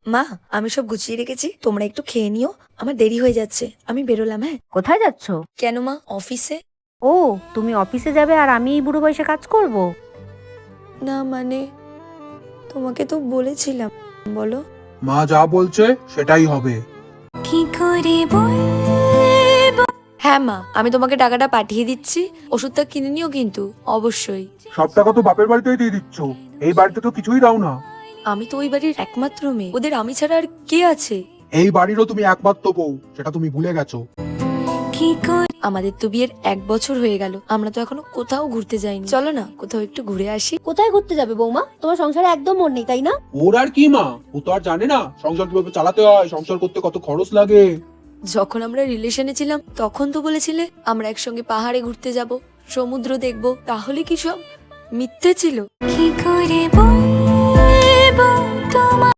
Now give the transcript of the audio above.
মা, আমি সব গুছিয়ে রেখেছি, তোমরা একটু খেয়ে নিও। আমার দেরি হয়ে যাচ্ছে, আমি বেরোলাম। হ্যাঁ। কোথায় যাচ্ছ? কেন মা, অফিসে। ও, তুমি অফিসে যাবে আর আমি এই বুড়ো বয়সে কাজ করব? না মানে, তোমাকে তো বলেছিলাম। বলো। মা যা বলছে সেটাই হবে। কি করে হ্যাঁ মা, আমি তোমাকে টাকাটা পাঠিয়ে দিচ্ছি, ওষুধটা কিনে নিও কিন্তু অবশ্যই। সব টাকা তো বাপের বাড়িতেই দিয়ে দিচ্ছ, এই বাড়িতে তো কিছুই দাও না। আমি তো ওই বাড়ির একমাত্র মেয়ে, ওদের আমি ছাড়া আর কে আছে? এই বাড়িরও তুমি একমাত্র বউ, সেটা তুমি ভুলে গেছো। আমাদের তো বিয়ের 1 বছর হয়ে গেল, আমরা তো এখনো কোথাও ঘুরতে যাইনি। চলো না কোথাও একটু ঘুরে আসি। কোথায় ঘুরতে যাবে বৌমা? তোমার সংসারে একদম মন নেই, তাই না? ওর আর কি মা, ও তো আর জানে না সংসার কিভাবে চালাতে হয়, সংসার করতে কত খরচ লাগে। যখন আমরা রিলেশনে ছিলাম তখন তো বলেছিলে আমরা একসঙ্গে পাহাড়ে ঘুরতে যাব, সমুদ্র দেখব, তাহলে কি সব মিথ্যে ছিল? কি করে